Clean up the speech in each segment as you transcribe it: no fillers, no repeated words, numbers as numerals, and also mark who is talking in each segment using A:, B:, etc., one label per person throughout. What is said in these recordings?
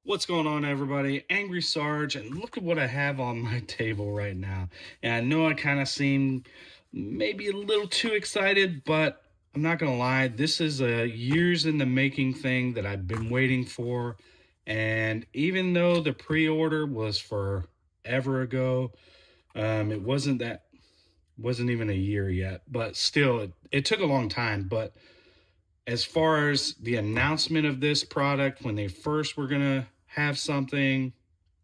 A: What's going on, everybody? Angry Sarge, and look at what I have on my table right now. And I know I kind of seem maybe a little too excited, but I'm not gonna lie, this is a years in the making thing that I've been waiting for. And even though the pre-order was forever ago, it wasn't even a year yet, but still it took a long time. But as far as the announcement of this product, when they first were gonna have something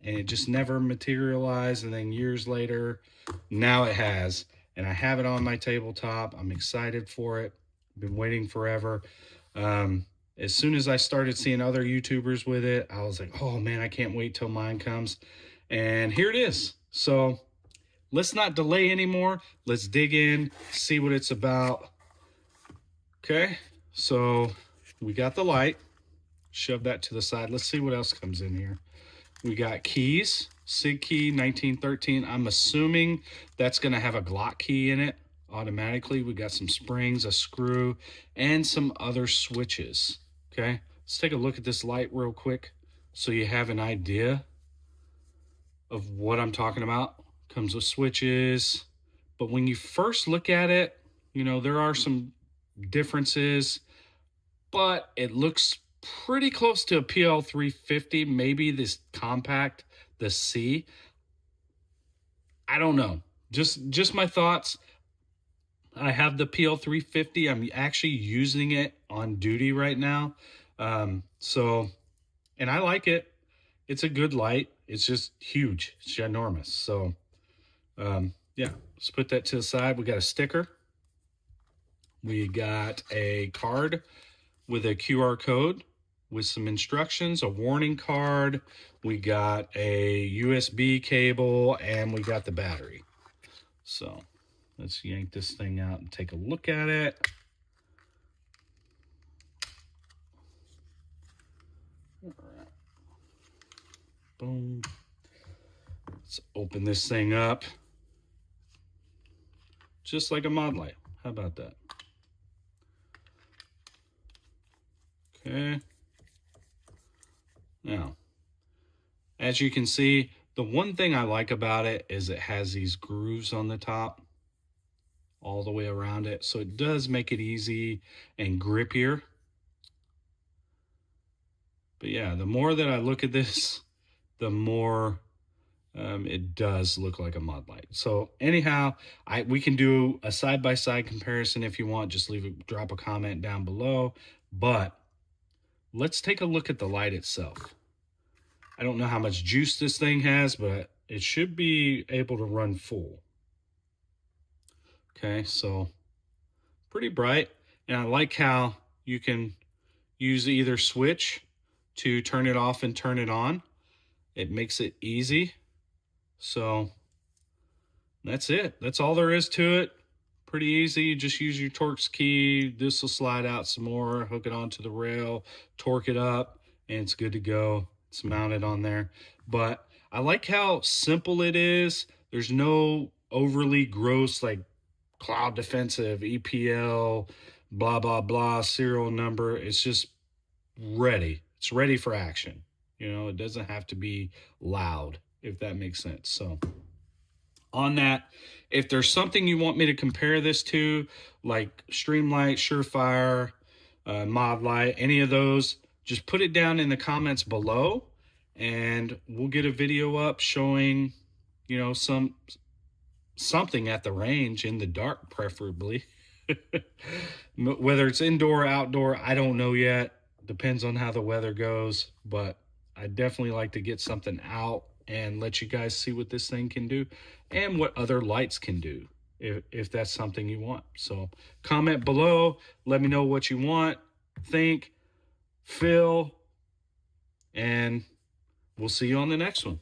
A: and it just never materialized, and then years later, now it has, and I have it on my tabletop. I'm excited for it. Been waiting forever. As soon as I started seeing other YouTubers with it, I was like, oh man, I can't wait till mine comes. And here it is. So let's not delay anymore. Let's dig in, see what it's about. Okay, so we got the light. Shove that to the side. Let's see what else comes in here. We got keys. SIG key 1913. I'm assuming that's going to have a Glock key in it automatically. We got some springs, a screw, and some other switches. Okay, let's take a look at this light real quick so you have an idea of what I'm talking about. Comes with switches, but when you first look at it, you know, there are some differences, but it looks pretty close to a PL350, maybe this compact, the C. I don't know. Just my thoughts. I have the PL350. I'm actually using it on duty right now. And I like it. It's a good light. It's just huge. It's ginormous. So, yeah, let's put that to the side. We got a sticker. We got a card with a QR code with some instructions, a warning card. We got a USB cable, and we got the battery. So let's yank this thing out and take a look at it. All right. Boom. Let's open this thing up. Just like a Modlite. How about that? Okay. Now, as you can see, the one thing I like about it is it has these grooves on the top all the way around it. So it does make it easy and grippier. But yeah, the more that I look at this, the more it does look like a Modlite. So anyhow, we can do a side-by-side comparison if you want. Just drop a comment down below. But let's take a look at the light itself. I don't know how much juice this thing has, but it should be able to run full. Okay, so pretty bright. And I like how you can use either switch to turn it off and turn it on. It makes it easy. So that's it. That's all there is to it. Pretty easy. You just use your Torx key. This will slide out some more, hook it onto the rail, torque it up, and it's good to go. It's mounted on there. But I like how simple it is. There's no overly gross like Cloud Defensive EPL, blah, blah, blah, serial number. It's just ready. It's ready for action. You know, it doesn't have to be loud, if that makes sense. So on that, if there's something you want me to compare this to, like Streamlight, Surefire, Modlite, any of those, just put it down in the comments below, and we'll get a video up showing, you know, something at the range in the dark, preferably. Whether it's indoor or outdoor, I don't know yet. Depends on how the weather goes, but I definitely like to get something out and let you guys see what this thing can do and what other lights can do, if that's something you want. So comment below, let me know what you want, think, feel, and we'll see you on the next one.